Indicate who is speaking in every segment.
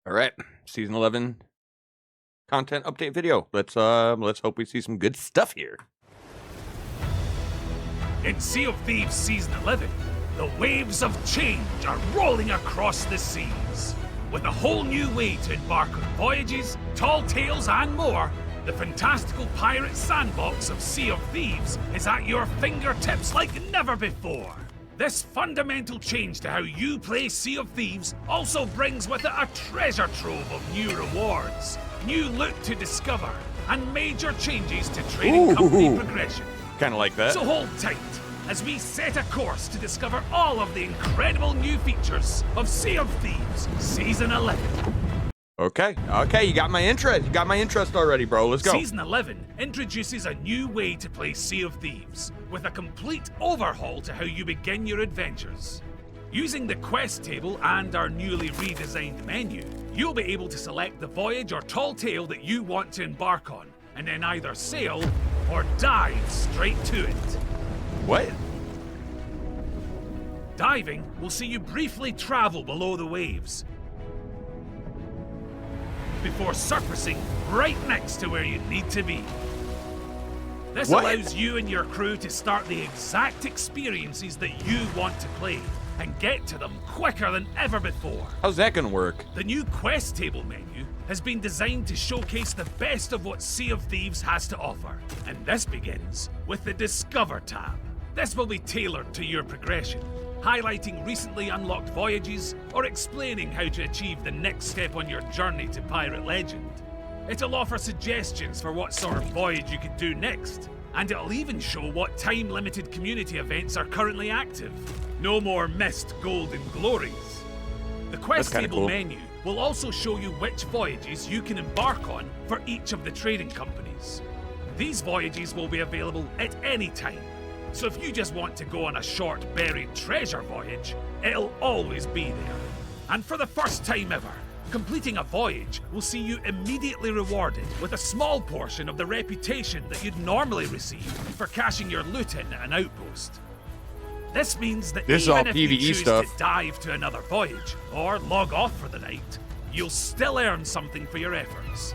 Speaker 1: All right, season 11 content update video. Let's hope we see some good stuff here.
Speaker 2: In Sea of Thieves Season 11, the waves of change are rolling across the seas. With a whole new way to embark on voyages, tall tales, and more, the fantastical pirate sandbox of Sea of Thieves is at your fingertips like never before. This fundamental change to how you play Sea of Thieves also brings with it a treasure trove of new rewards, new loot to discover, and major changes to trading company progression.
Speaker 1: Kind of like that.
Speaker 2: So hold tight as we set a course to discover all of the incredible new features of Sea of Thieves Season 11.
Speaker 1: Okay, you got my interest. You got my interest already, bro. Let's go.
Speaker 2: Season 11 introduces a new way to play Sea of Thieves, with a complete overhaul to how you begin your adventures. Using the quest table and our newly redesigned menu, you'll be able to select the voyage or tall tale that you want to embark on, and then either sail or dive straight to it.
Speaker 1: What?
Speaker 2: Diving will see you briefly travel below the waves, before surfacing right next to where you need to be. This allows you and your crew to start the exact experiences that you want to play and get to them quicker than ever before.
Speaker 1: How's that gonna work?
Speaker 2: The new quest table menu has been designed to showcase the best of what Sea of Thieves has to offer, and this begins with the Discover tab. This will be tailored to your progression, highlighting recently unlocked voyages or explaining how to achieve the next step on your journey to Pirate Legend. It'll offer suggestions for what sort of voyage you could do next, and it'll even show what time-limited community events are currently active. No more missed golden glories. The quest table menu will also show you which voyages you can embark on for each of the trading companies. These voyages will be available at any time, so if you just want to go on a short buried treasure voyage, it'll always be there. And for the first time ever, completing a voyage will see you immediately rewarded with a small portion of the reputation that you'd normally receive for cashing your loot in at an outpost. This means that even if you choose to dive to another voyage or log off for the night, you'll still earn something for your efforts.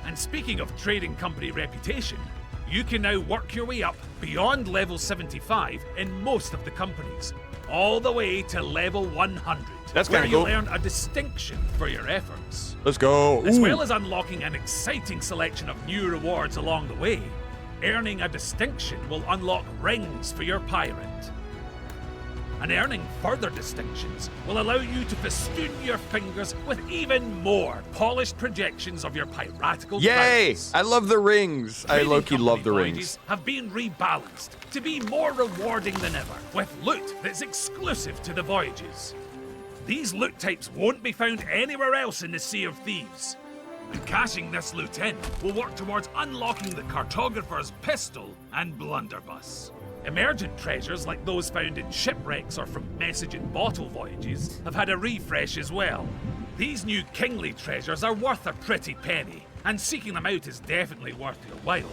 Speaker 2: And speaking of trading company reputation, you can now work your way up beyond level 75 in most of the companies, all the way to level 100.
Speaker 1: That's
Speaker 2: where
Speaker 1: kind of cool.
Speaker 2: You'll earn a distinction for your efforts.
Speaker 1: Let's go.
Speaker 2: As well as unlocking an exciting selection of new rewards along the way, earning a distinction will unlock rings for your pirate. And earning further distinctions will allow you to festoon your fingers with even more polished projections of your piratical prowess.
Speaker 1: I love the rings. I low-key love the rings.
Speaker 2: Have been rebalanced to be more rewarding than ever, with loot that's exclusive to the voyages. These loot types won't be found anywhere else in the Sea of Thieves. And cashing this loot in will work towards unlocking the Cartographer's Pistol and Blunderbuss. Emergent treasures like those found in shipwrecks or from message and bottle voyages have had a refresh as well. These new kingly treasures are worth a pretty penny, and seeking them out is definitely worth your while.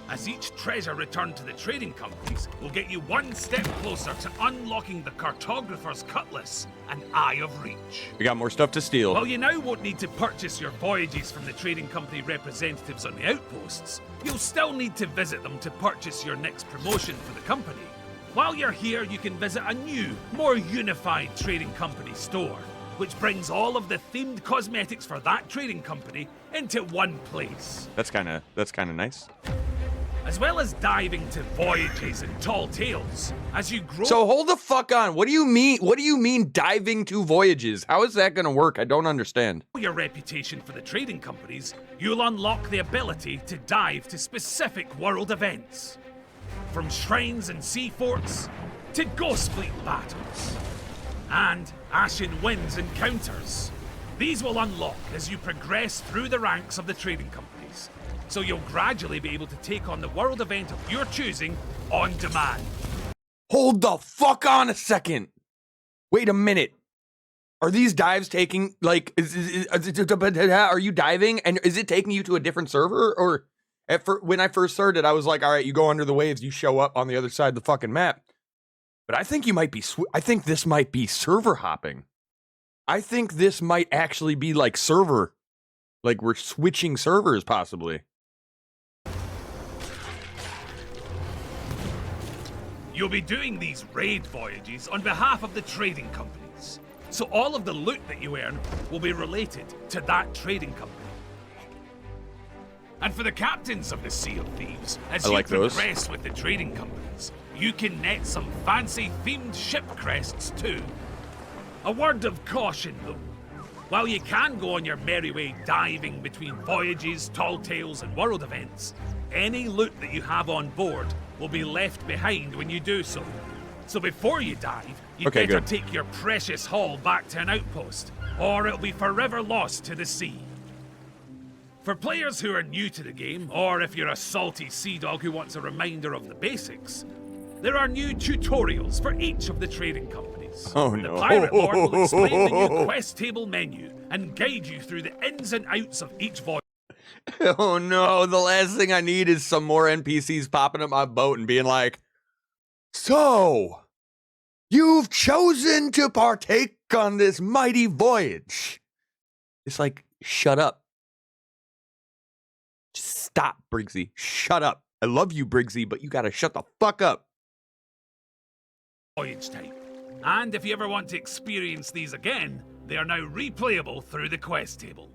Speaker 2: As each treasure returned to the trading companies will get you one step closer to unlocking the Cartographer's Cutlass and Eye of Reach.
Speaker 1: We got more stuff to steal.
Speaker 2: While you now won't need to purchase your voyages from the trading company representatives on the outposts, you'll still need to visit them to purchase your next promotion for the company. While you're here, you can visit a new, more unified trading company store, which brings all of the themed cosmetics for that trading company into one place.
Speaker 1: That's kind of nice.
Speaker 2: As well as diving to voyages and tall tales, as you grow.
Speaker 1: So hold the fuck on. What do you mean? What do you mean diving to voyages? How is that gonna work? I don't understand.
Speaker 2: Your reputation for the trading companies, you'll unlock the ability to dive to specific world events. From shrines and sea forts to ghost fleet battles and Ashen Winds encounters. These will unlock as you progress through the ranks of the trading companies, so you'll gradually be able to take on the world event of your choosing on demand.
Speaker 1: Hold the fuck on a second. Wait a minute. Are these dives taking, like, are you diving and is it taking you to a different server? Or when I first started, I was like, all right, you go under the waves, you show up on the other side of the fucking map. But I think you might be, I think this might be server hopping. I think this might actually be like server. Like we're switching servers possibly.
Speaker 2: You'll be doing these raid voyages on behalf of the trading companies. So all of the loot that you earn will be related to that trading company. And for the captains of the Sea of Thieves, as you progress with the trading companies, you can net some fancy themed ship crests too. A word of caution though. While you can go on your merry way diving between voyages, tall tales, and world events, any loot that you have on board will be left behind when you do so. So before you dive, you better take your precious haul back to an outpost, or it'll be forever lost to the sea. For players who are new to the game, or if you're a salty sea dog who wants a reminder of the basics, there are new tutorials for each of the trading companies.
Speaker 1: Oh no.
Speaker 2: The Pirate Lord will explain the new quest table menu and guide you through the ins and outs of each voyage.
Speaker 1: Oh no, the last thing I need is some more NPCs popping up my boat and being like, so, you've chosen to partake on this mighty voyage. It's like, shut up. Just stop, Briggsy. Shut up. I love you, Briggsy, but you gotta shut the fuck up.
Speaker 2: Voyage type. And if you ever want to experience these again, they are now replayable through the quest table.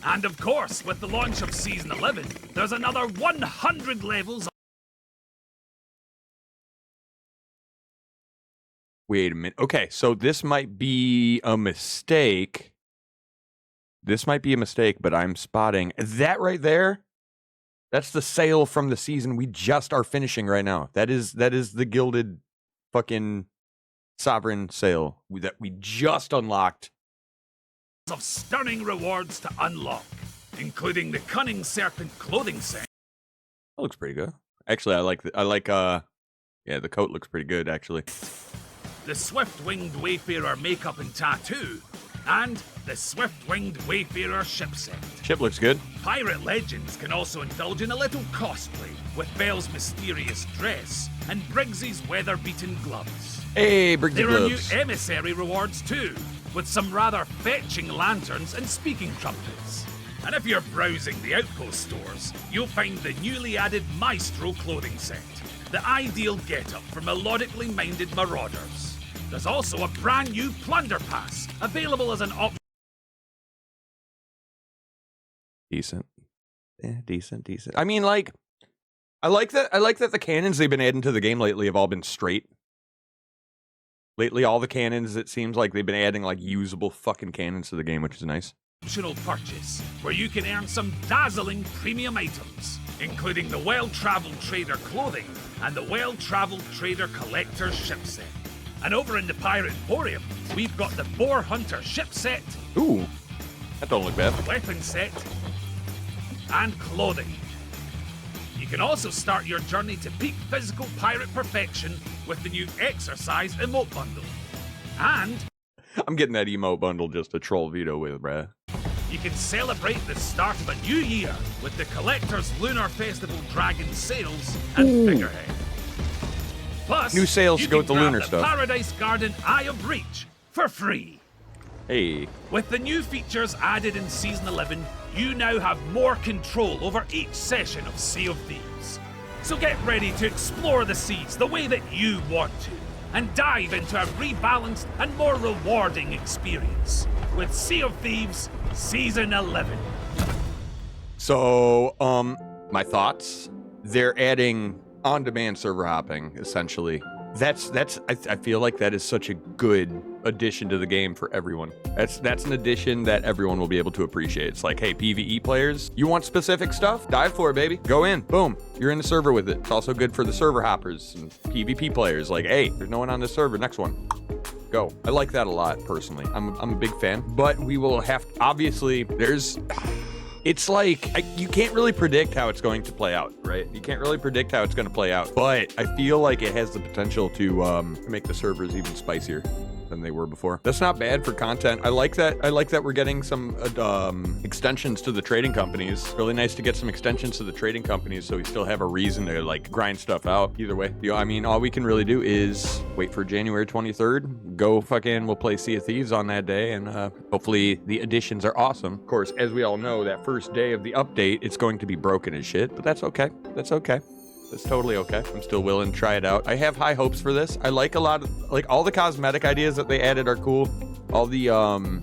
Speaker 2: And of course, with the launch of Season 11, there's another 100 levels.
Speaker 1: Wait a minute. Okay, so this might be a mistake. This might be a mistake, but I'm spotting that right there. That's the sale from the season we just are finishing right now. That is the Gilded fucking Sovereign sale that we just unlocked.
Speaker 2: Of stunning rewards to unlock, including the Cunning Serpent clothing set.
Speaker 1: That looks pretty good. Actually, yeah, the coat looks pretty good actually.
Speaker 2: The Swift-Winged Wayfarer makeup and tattoo, and the Swift-Winged Wayfarer ship set.
Speaker 1: Ship looks good.
Speaker 2: Pirate Legends can also indulge in a little cosplay with Belle's mysterious dress and Briggsy's weather-beaten gloves.
Speaker 1: Hey, Briggsy
Speaker 2: There
Speaker 1: gloves.
Speaker 2: are new emissary rewards too, with some rather fetching lanterns and speaking trumpets. And if you're browsing the outpost stores, you'll find the newly added Maestro clothing set, the ideal getup for melodically minded marauders. There's also a brand new Plunder Pass, available as an option.
Speaker 1: Decent. Yeah, decent. I mean, like, I like that the cannons they've been adding to the game lately have all been straight. Lately, all the cannons, it seems like they've been adding, like, usable fucking cannons to the game, which is nice.
Speaker 2: Optional purchase, where you can earn some dazzling premium items, including the Well-Traveled Trader clothing and the Well-Traveled Trader Collector's ship set. And over in the Pirate Emporium, we've got the Boar Hunter ship set.
Speaker 1: Ooh, that don't look bad.
Speaker 2: Weapon set, and clothing. You can also start your journey to peak physical pirate perfection with the new Exercise emote bundle. And
Speaker 1: I'm getting that emote bundle just to troll Vito with, bruh.
Speaker 2: you can celebrate the start of a new year with the Collector's Lunar Festival Dragon sales and figurehead. Plus,
Speaker 1: new sales
Speaker 2: you
Speaker 1: to go with the
Speaker 2: can grab
Speaker 1: lunar stuff.
Speaker 2: Paradise Garden Eye of Reach for free.
Speaker 1: Hey.
Speaker 2: With the new features added in Season 11, you now have more control over each session of Sea of Thieves. So get ready to explore the seas the way that you want to, and dive into a rebalanced and more rewarding experience with Sea of Thieves Season 11.
Speaker 1: So, my thoughts? They're adding on-demand server hopping, essentially. I feel like that is such a good addition to the game for everyone. That's an addition that everyone will be able to appreciate. It's like, hey, PvE players, you want specific stuff? Dive for it, baby. Go in. Boom. You're in the server with it. It's also good for the server hoppers and PvP players. Like, hey, there's no one on this server. Next one. Go. I like that a lot, personally. I'm a big fan. But we will have, obviously, it's like, you can't really predict how it's going to play out, right? You can't really predict how it's going to play out. But I feel like it has the potential to make the servers even spicier. than they were before. That's not bad for content. I like that. I like that we're getting some extensions to the trading companies. Really nice to get some extensions to the trading companies so we still have a reason to like grind stuff out. Either way, I mean, all we can really do is wait for January 23rd. Go fucking, we'll play Sea of Thieves on that day, and hopefully the additions are awesome. Of course, as we all know, that first day of the update, it's going to be broken as shit, but that's okay. That's okay. That's totally okay. I'm still willing to try it out. I have high hopes for this. I like a lot of, like, all the cosmetic ideas that they added are cool. All the,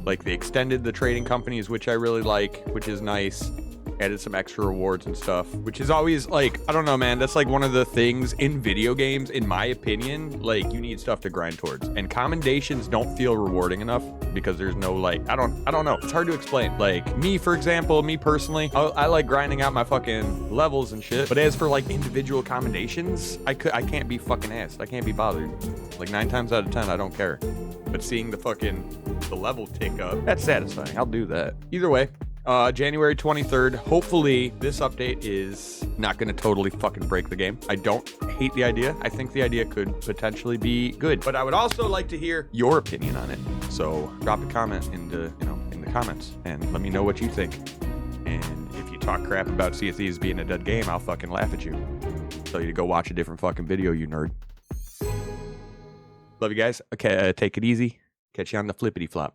Speaker 1: like, they extended the trading companies, which I really like, which is nice. Added some extra rewards and stuff, which is always, like, I don't know, man. That's, like, one of the things in video games, in my opinion, like, you need stuff to grind towards. And commendations don't feel rewarding enough because there's no, like, I don't know. It's hard to explain. Like, me, for example, me personally, I like grinding out my fucking levels and shit. But as for, like, individual commendations, I can't be fucking asked. I can't be bothered. Like, 9 times out of 10, I don't care. But seeing the level tick up, that's satisfying. I'll do that. Either way, January 23rd. Hopefully this update is not going to totally fucking break the game. I don't hate the idea. I think the idea could potentially be good, but I would also like to hear your opinion on it. So drop a comment in the comments and let me know what you think. And if you talk crap about Sea of Thieves being a dead game, I'll fucking laugh at you. Tell you to go watch a different fucking video, you nerd. Love you guys. Okay, take it easy. Catch you on the flippity flop.